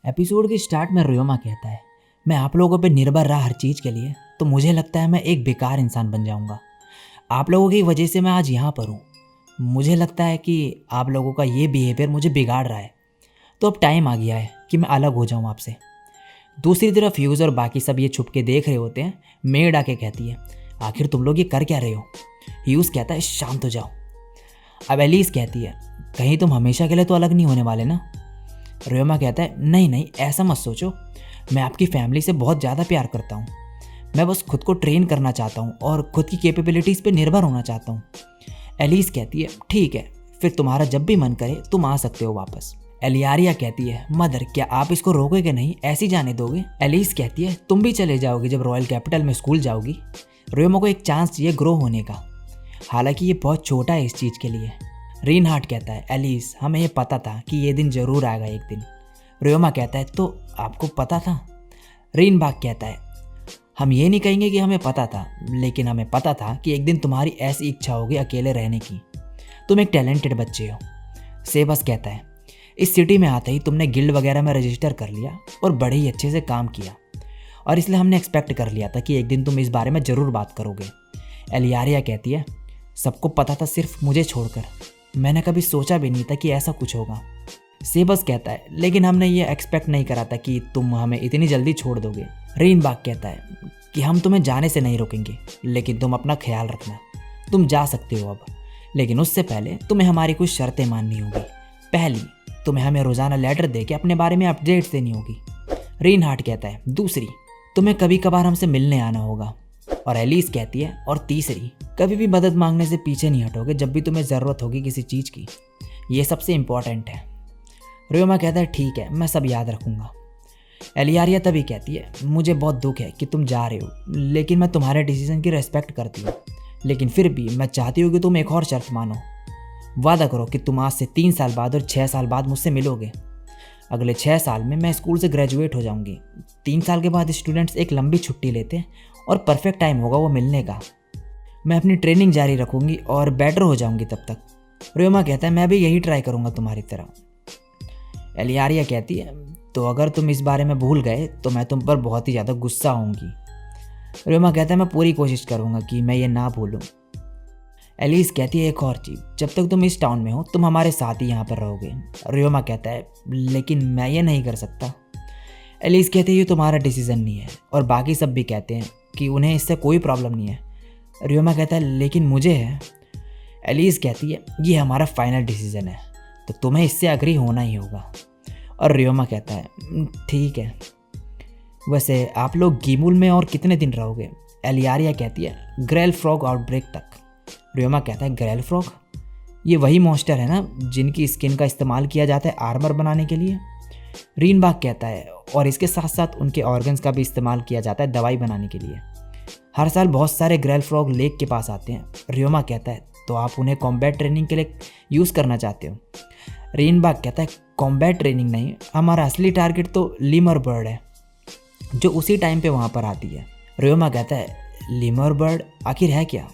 Episode के start में रियोमा कहता है, मैं आप लोगों पे निर्भर रहा हर चीज़ के लिए तो मुझे लगता है मैं एक बेकार इंसान बन जाऊंगा। आप लोगों की वजह से मैं आज यहाँ पर हूँ। मुझे लगता है कि आप लोगों का ये बिहेवियर मुझे बिगाड़ रहा है, तो अब टाइम आ गया है कि मैं अलग हो जाऊँ आपसे। दूसरी तरफ ह्यूज़ और बाकी सब ये छुप के देख रहे होते हैं। मेड आके कहती है, आखिर तुम लोग ये कर क्या रहे हो? ह्यूज़ कहता है, शांत हो जाओ। अब एलिस कहती है, कहीं तुम हमेशा के लिए तो अलग नहीं होने वाले ना? रियोमा कहता है, नहीं नहीं, ऐसा मत सोचो, मैं आपकी फैमिली से बहुत ज़्यादा प्यार करता हूँ। मैं बस खुद को ट्रेन करना चाहता हूँ और खुद की कैपेबिलिटीज़ पे निर्भर होना चाहता हूँ। एलिस कहती है, ठीक है, फिर तुम्हारा जब भी मन करे तुम आ सकते हो वापस। एलियारिया कहती है, मदर क्या आप इसको रोकोगे नहीं, ऐसी जाने दोगे? एलिस कहती है, तुम भी चले जाओगे जब रॉयल कैपिटल में स्कूल जाओगी। रियोमा को एक चांस चाहिए ग्रो होने का, हालांकि ये बहुत छोटा है इस चीज़ के लिए। रीनहार्ट कहता है, एलिस हमें ये पता था कि ये दिन ज़रूर आएगा एक दिन। रियोमा कहता है, तो आपको पता था? रीनबाग कहता है, हम ये नहीं कहेंगे कि हमें पता था, लेकिन हमें पता था कि एक दिन तुम्हारी ऐसी इच्छा होगी अकेले रहने की। तुम एक टैलेंटेड बच्चे हो। सेबस कहता है, इस सिटी में आते ही तुमने गिल्ड वगैरह में रजिस्टर कर लिया और बड़े ही अच्छे से काम किया, और इसलिए हमने एक्सपेक्ट कर लिया था कि एक दिन तुम इस बारे में ज़रूर बात करोगे। एलियारिया कहती है, सबको पता था सिर्फ मुझे छोड़कर, मैंने कभी सोचा भी नहीं था कि ऐसा कुछ होगा। सेबस कहता है, लेकिन हमने ये एक्सपेक्ट नहीं करा था कि तुम हमें इतनी जल्दी छोड़ दोगे। रीनबाग कहता है कि हम तुम्हें जाने से नहीं रोकेंगे, लेकिन तुम अपना ख्याल रखना। तुम जा सकते हो अब, लेकिन उससे पहले तुम्हें हमारी कुछ शर्तें माननी होगी। पहली, तुम्हें हमें रोज़ाना लेटर दे के अपने बारे में अपडेट्स देनी होगी। रीनहार्ट कहता है, दूसरी, तुम्हें कभी कभार हमसे मिलने आना होगा। और एलिस कहती है, और तीसरी, कभी भी मदद मांगने से पीछे नहीं हटोगे जब भी तुम्हें ज़रूरत होगी किसी चीज़ की। ये सबसे इम्पॉर्टेंट है। रियोमा कहता है, ठीक है, मैं सब याद रखूँगा। एलियारिया तभी कहती है, मुझे बहुत दुख है कि तुम जा रहे हो, लेकिन मैं तुम्हारे डिसीजन की रेस्पेक्ट करती हूँ, लेकिन फिर भी मैं चाहती हूँ कि तुम एक और शर्त मानो। वादा करो कि तुम आज से 3 साल बाद और 6 साल बाद मुझसे मिलोगे। अगले 6 साल में मैं स्कूल से ग्रेजुएट हो जाऊँगी। 3 साल के बाद स्टूडेंट्स एक लंबी छुट्टी लेते हैं और परफेक्ट टाइम होगा वो मिलने का। मैं अपनी ट्रेनिंग जारी रखूँगी और बेटर हो जाऊँगी तब तक। रियोमा कहता है, मैं भी यही ट्राई करूँगा तुम्हारी तरह। एलियारिया कहती है, तो अगर तुम इस बारे में भूल गए तो मैं तुम पर बहुत ही ज़्यादा गुस्सा होंगी। रियोमा कहता है, मैं पूरी कोशिश करूँगा कि मैं ये ना भूलूँ। एलिस कहती है, एक और चीज़, जब तक तुम इस टाउन में हो तुम हमारे साथ ही यहाँ पर रहोगे। रियोमा कहता है, लेकिन मैं ये नहीं कर सकता। एलिस कहती है, ये तुम्हारा डिसीज़न नहीं है, और बाकी सब भी कहते हैं कि उन्हें इससे कोई प्रॉब्लम नहीं है। रियोमा कहता है, लेकिन मुझे है। एलिस कहती है, ये हमारा फाइनल डिसीज़न है, तो तुम्हें इससे अग्री होना ही होगा। और रियोमा कहता है, ठीक है, वैसे आप लोग गीमुल में और कितने दिन रहोगे? एलियारिया कहती है, ग्रेल फ्रॉग आउटब्रेक तक। रियोमा कहता है, ग्रेल फ्रॉग? ये वही मॉन्स्टर है ना जिनकी स्किन का इस्तेमाल किया जाता है आर्मर बनाने के लिए? रीनबाग कहता है, और इसके साथ साथ उनके ऑर्गन्स का भी इस्तेमाल किया जाता है दवाई बनाने के लिए। हर साल बहुत सारे ग्रेल फ्रॉग लेक के पास आते हैं। रियोमा कहता है, तो आप उन्हें कॉम्बैट ट्रेनिंग के लिए यूज़ करना चाहते हो? रीनबाग कहता है, कॉम्बैट ट्रेनिंग नहीं, हमारा असली टारगेट तो लीमर बर्ड है जो उसी टाइम पे वहाँ पर आती है। रियोमा कहता है, लीमर बर्ड आखिर है क्या?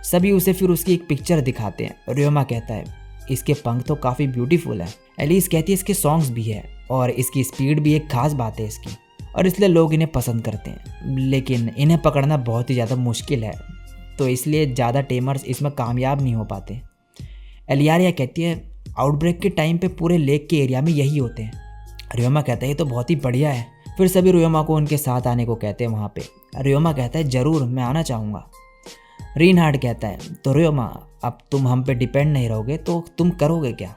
सभी उसे फिर उसकी एक पिक्चर दिखाते हैं। रियोमा कहता है, इसके पंख तो काफ़ी ब्यूटीफुल है। एलिस कहती है, इसके सॉन्ग्स भी है और इसकी स्पीड भी एक खास बात है इसकी, और इसलिए लोग इन्हें पसंद करते हैं, लेकिन इन्हें पकड़ना बहुत ही ज़्यादा मुश्किल है, तो इसलिए ज़्यादा टेमर्स इसमें कामयाब नहीं हो पाते। एलियारिया कहती है, आउटब्रेक के टाइम पे पूरे लेक के एरिया में यही होते हैं। रियोमा कहता है, ये तो बहुत ही बढ़िया है। फिर सभी रियोमा को उनके साथ आने को कहते हैं वहाँ पे। रियोमा कहता है, ज़रूर, मैं आना चाहूँगा। रीनहार्ट कहता है, तो रियोमा अब तुम हम पे डिपेंड नहीं रहोगे तो तुम करोगे क्या?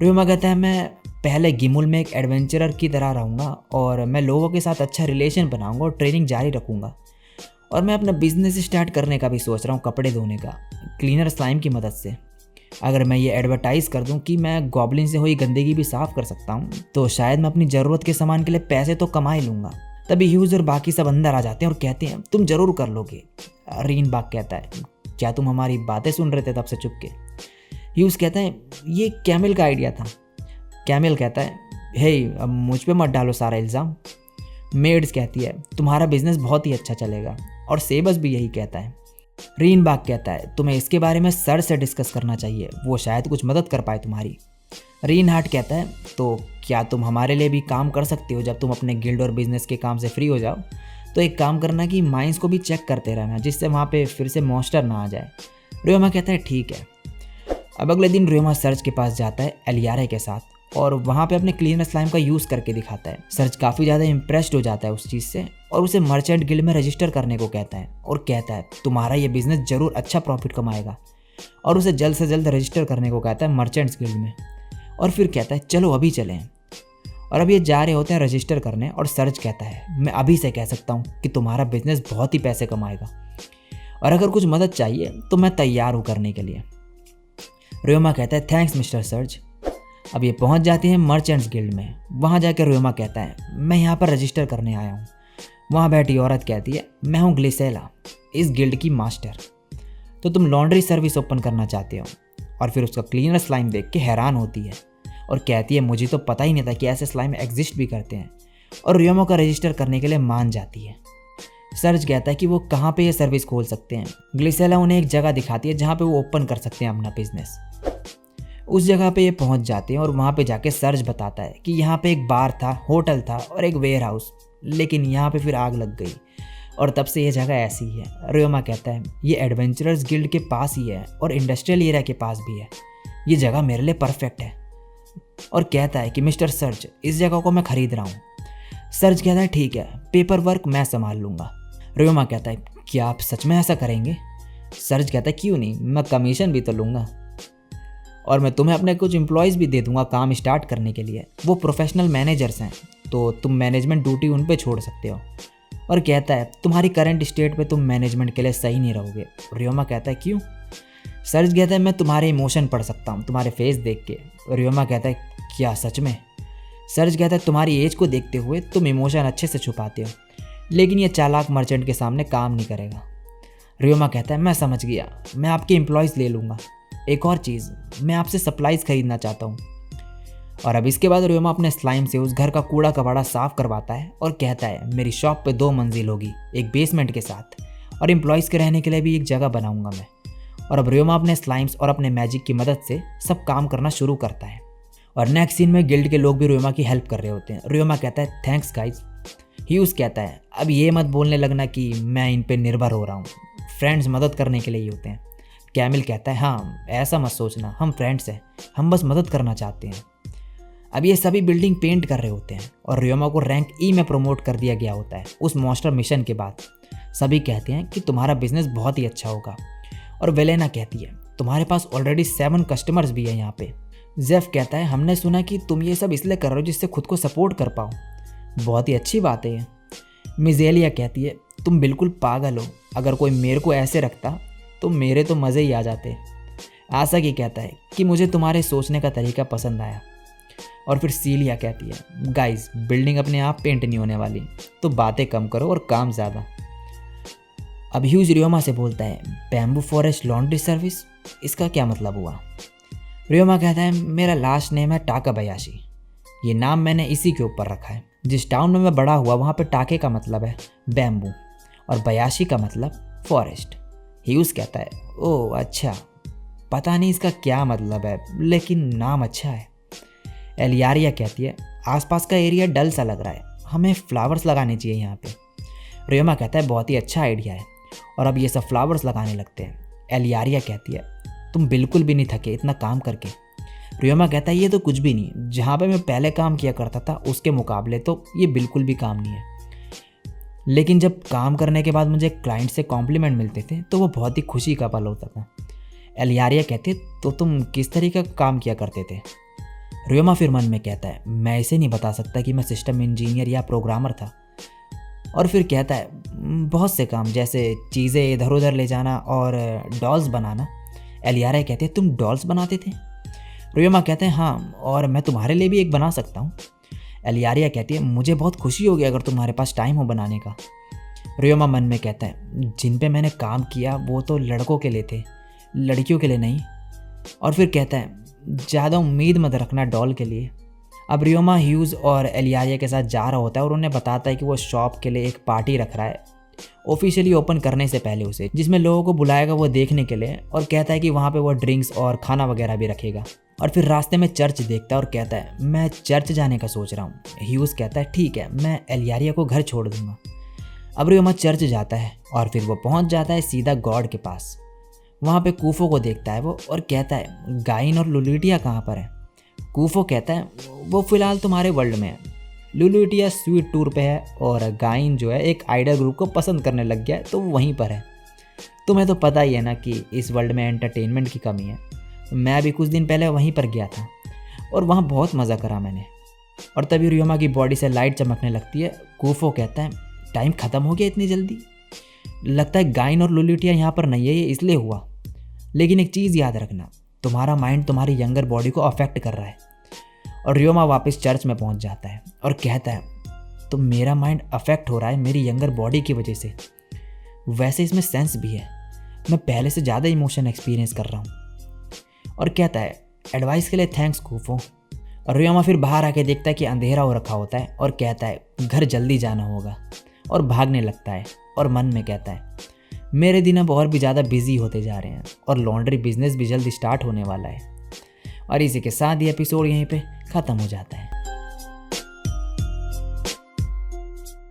रियोमा कहता है, मैं पहले गिमुल में एक एडवेंचरर की तरह रहूँगा और मैं लोगों के साथ अच्छा रिलेशन बनाऊँगा और ट्रेनिंग जारी रखूँगा, और मैं अपना बिजनेस स्टार्ट करने का भी सोच रहा हूँ, कपड़े धोने का, क्लीनर स्लाइम की मदद से। अगर मैं ये एडवर्टाइज़ कर दूं कि मैं गॉब्लिन से हुई गंदगी भी साफ़ कर सकता हूं, तो शायद मैं अपनी ज़रूरत के सामान के लिए पैसे तो कमा ही लूँगा। तभी ह्यूज़ और बाकी सब अंदर आ जाते हैं और कहते हैं, तुम ज़रूर कर लोगे। रीनबाग कहता है, क्या तुम हमारी बातें सुन रहे थे तब से चुप के? ह्यूज कहता है ये कैमिल का आइडिया था। कैमिल कहता है हे अब मुझ पे मत डालो सारा इल्ज़ाम। मेड्स कहती है तुम्हारा बिजनेस बहुत ही अच्छा चलेगा, और सेबस भी यही कहता है। रीनबाग कहता है तुम्हें इसके बारे में सर से डिस्कस करना चाहिए, वो शायद कुछ मदद कर पाए तुम्हारी। रीनहार्ट कहता है तो क्या तुम हमारे लिए भी काम कर सकते हो जब तुम अपने गिल्ड और बिजनेस के काम से फ्री हो जाओ? तो एक काम करना कि माइंस को भी चेक करते रहना, जिससे वहाँ पे फिर से मॉन्स्टर ना आ जाए। रियोमा कहता है ठीक है। अब अगले दिन रियोमा सर्च के पास जाता है एलियारे के साथ, और वहाँ पे अपने क्लीनर स्लाइम का यूज़ करके दिखाता है। सर्च काफ़ी ज़्यादा इम्प्रेस्ड हो जाता है उस चीज़ से, और उसे मर्चेंट गिल्ड में रजिस्टर करने को कहता है, और कहता है तुम्हारा ये बिजनेस ज़रूर अच्छा प्रॉफिट कमाएगा, और उसे जल्द से जल्द रजिस्टर करने को कहता है मर्चेंट्स गिल्ड में। और फिर कहता है चलो अभी चलें। और अब ये जा रहे होते हैं रजिस्टर करने, और सर्च कहता है मैं अभी से कह सकता हूँ कि तुम्हारा बिजनेस बहुत ही पैसे कमाएगा, और अगर कुछ मदद चाहिए तो मैं तैयार हूँ करने के लिए। रियोमा कहता है थैंक्स मिस्टर सर्च। अब ये पहुँच जाती हैं मर्चेंट्स गिल्ड में। वहाँ जाकर रियोमा कहता है मैं यहाँ पर रजिस्टर करने आया हूँ। वहाँ बैठी औरत कहती है मैं हूँ ग्लिसेला, इस गिल्ड की मास्टर। तो तुम लॉन्ड्री सर्विस ओपन करना चाहते हो? और फिर उसका क्लीनर स्लाइम देख के हैरान होती है, और कहती है मुझे तो पता ही नहीं था कि ऐसे स्लाइम एग्जिस्ट भी करते हैं, और रियोमा का रजिस्टर करने के लिए मान जाती है। सर्च कहता है कि वो कहाँ पे ये सर्विस खोल सकते हैं। ग्लिसेला उन्हें एक जगह दिखाती है जहाँ पे वो ओपन कर सकते हैं अपना बिजनेस। उस जगह पे ये पहुँच जाते हैं, और वहाँ पे जाके सर्च बताता है कि यहाँ पे एक बार था, होटल था और एक वेयर हाउस, लेकिन यहाँ पे फिर आग लग गई, और तब से ये जगह ऐसी ही है। रियोमा कहता है ये एडवेंचरर्स गिल्ड के पास ही है और इंडस्ट्रियल एरिया के पास भी है, ये जगह मेरे लिए परफेक्ट है। और कहता है कि मिस्टर सर्च इस जगह को मैं खरीद रहा हूँ। सर्च कहता है ठीक है, पेपर वर्क मैं संभाल लूँगा। रियोमा कहता है क्या आप सच में ऐसा करेंगे? सर्च कहता है क्यों नहीं, मैं कमीशन भी तो लूँगा, और मैं तुम्हें अपने कुछ एम्प्लॉयज़ भी दे दूँगा काम स्टार्ट करने के लिए, वो प्रोफेशनल मैनेजर्स हैं, तो तुम मैनेजमेंट ड्यूटी उन पे छोड़ सकते हो। और कहता है तुम्हारी करंट स्टेट पे तुम मैनेजमेंट के लिए सही नहीं रहोगे। रियोमा कहता है क्यों? सर्च कहता है मैं तुम्हारे इमोशन पढ़ सकता हूँ तुम्हारे फेस देख के। रियोमा कहता है क्या सच में? सर्च कहता है तुम्हारी एज को देखते हुए तुम इमोशन अच्छे से छुपाते हो, लेकिन ये चालाक मर्चेंट के सामने काम नहीं करेगा। रियोमा कहता है मैं समझ गया, मैं आपके एम्प्लॉयज़ ले लूँगा। एक और चीज़, मैं आपसे सप्लाइज़ खरीदना चाहता हूँ। और अब इसके बाद रियोमा अपने स्लाइम से उस घर का कूड़ा कबाड़ा साफ़ करवाता है, और कहता है मेरी शॉप पे 2 मंजिल होगी, एक बेसमेंट के साथ, और एम्प्लॉयज़ के रहने के लिए भी एक जगह बनाऊंगा मैं। और अब रियोमा अपने स्लाइम्स और अपने मैजिक की मदद से सब काम करना शुरू करता है। और नेक्स्ट सीन में गिल्ड के लोग भी रियोमा की हेल्प कर रहे होते हैं। रियोमा कहता है थैंक्स गाइज। ह्यूज कहता है अब ये मत बोलने लगना कि मैं इन पे निर्भर हो रहा हूँ, फ्रेंड्स मदद करने के लिए ही होते हैं। कैमिल कहता है हाँ ऐसा मत सोचना, हम फ्रेंड्स हैं, हम बस मदद करना चाहते हैं। अब ये सभी बिल्डिंग पेंट कर रहे होते हैं, और रियोमा को रैंक ई में प्रमोट कर दिया गया होता है उस मॉन्स्टर मिशन के बाद। सभी कहते हैं कि तुम्हारा बिजनेस बहुत ही अच्छा होगा, और वेलेना कहती है तुम्हारे पास ऑलरेडी 7 कस्टमर्स भी हैं यहाँ पे। जेफ कहता है हमने सुना कि तुम ये सब इसलिए कर रहे हो जिससे खुद को सपोर्ट कर पाओ, बहुत ही अच्छी बात है ये। मिजेलिया कहती है तुम बिल्कुल पागल हो, अगर कोई मेरे को ऐसे रखता तो मेरे तो मज़े ही आ जाते। आशा की कहता है कि मुझे तुम्हारे सोचने का तरीका पसंद आया। और फिर सीलिया कहती है गाइस बिल्डिंग अपने आप पेंट नहीं होने वाली, तो बातें कम करो और काम ज़्यादा। अब ह्यूज रियोमा से बोलता है बैम्बू फॉरेस्ट लॉन्ड्री सर्विस, इसका क्या मतलब हुआ? रियोमा कहता है मेरा लास्ट नेम है टाकाबयाशी, ये नाम मैंने इसी के ऊपर रखा है। जिस टाउन में मैं बड़ा हुआ वहाँ पे टाके का मतलब है बैम्बू, और बयाशी का मतलब फॉरेस्ट। ह्यूज कहता है ओह अच्छा, पता नहीं इसका क्या मतलब है, लेकिन नाम अच्छा है। एलियारिया कहती है आसपास का एरिया डल सा लग रहा है, हमें फ्लावर्स लगाने चाहिए यहाँ पे। रियोमा कहता है बहुत ही अच्छा आइडिया है, और अब ये सब फ्लावर्स लगाने लगते हैं। एलियारिया कहती है तुम बिल्कुल भी नहीं थके इतना काम करके। रियोमा कहता है ये तो कुछ भी नहीं, जहाँ पे मैं पहले काम किया करता था उसके मुकाबले तो ये बिल्कुल भी काम नहीं है, लेकिन जब काम करने के बाद मुझे क्लाइंट से कॉम्प्लीमेंट मिलते थे तो वो बहुत ही खुशी का पल होता था। एलियारिया कहते तो तुम किस तरीके का काम किया करते थे? रियोमा फिर मन में कहता है मैं इसे नहीं बता सकता कि मैं सिस्टम इंजीनियर या प्रोग्रामर था। और फिर कहता है बहुत से काम, जैसे चीज़ें इधर उधर ले जाना और डॉल्स बनाना। एलियारिया कहते हैं तुम डॉल्स बनाते थे? रियोमा कहते हैं हाँ, और मैं तुम्हारे लिए भी एक बना सकता हूँ। एलियारिया कहती है मुझे बहुत खुशी होगी अगर तुम्हारे पास टाइम हो बनाने का। रियोमा मन में कहता है, जिन पे मैंने काम किया वो तो लड़कों के लिए थे, लड़कियों के लिए नहीं। और फिर कहता है, ज़्यादा उम्मीद मत रखना डॉल के लिए। अब रियोमा ह्यूज़ और एलियारिया के साथ जा रहा होता है और उन्हें बताता है कि वो शॉप के लिए एक पार्टी रख रहा है ऑफिशियली ओपन करने से पहले उसे, जिसमें लोगों को बुलाएगा वो देखने के लिए, और कहता है कि वहाँ पे वो ड्रिंक्स और खाना वगैरह भी रखेगा। और फिर रास्ते में चर्च देखता है और कहता है, मैं चर्च जाने का सोच रहा हूँ। ह्यूज़ कहता है, ठीक है, मैं एलियारिया को घर छोड़ दूंगा। अब रियोमा चर्च जाता है और फिर वो पहुँच जाता है सीधा गॉड के पास। वहाँ पे कूफो को देखता है वो और कहता है, गाइन और लुलिटिया कहाँ पर है? कूफो कहता है, वो फ़िलहाल तुम्हारे वर्ल्ड में है। लुलिटिया स्वीट टूर पे है और गाइन जो है एक आइडल ग्रुप को पसंद करने लग गया है, तो वो वहीं पर है। तुम्हें तो पता ही है ना कि इस वर्ल्ड में एंटरटेनमेंट की कमी है। मैं भी कुछ दिन पहले वहीं पर गया था और वहाँ बहुत मज़ा करा मैंने। और तभी रियोमा की बॉडी से लाइट चमकने लगती है। कूफो कहता है, टाइम ख़त्म हो गया इतनी जल्दी? लगता है गाइन और लुलिटिया यहाँ पर नहीं है, ये इसलिए हुआ। लेकिन एक चीज़ याद रखना, तुम्हारा माइंड तुम्हारी यंगर बॉडी को अफेक्ट कर रहा है। और रियोमा वापस चर्च में पहुंच जाता है और कहता है, तो मेरा माइंड अफेक्ट हो रहा है मेरी यंगर बॉडी की वजह से। वैसे इसमें सेंस भी है, मैं पहले से ज़्यादा इमोशन एक्सपीरियंस कर रहा हूँ। और कहता है, एडवाइस के लिए थैंक्स कूफो। और रियोमा फिर बाहर आके देखता है कि अंधेरा हो रखा होता है और कहता है, घर जल्दी जाना होगा। और भागने लगता है और मन में कहता है, मेरे दिन अब और भी ज़्यादा बिजी होते जा रहे हैं और लॉन्ड्री बिजनेस भी जल्दी स्टार्ट होने वाला है। और इसी के साथ ये एपिसोड यहीं पे ख़त्म हो जाता है।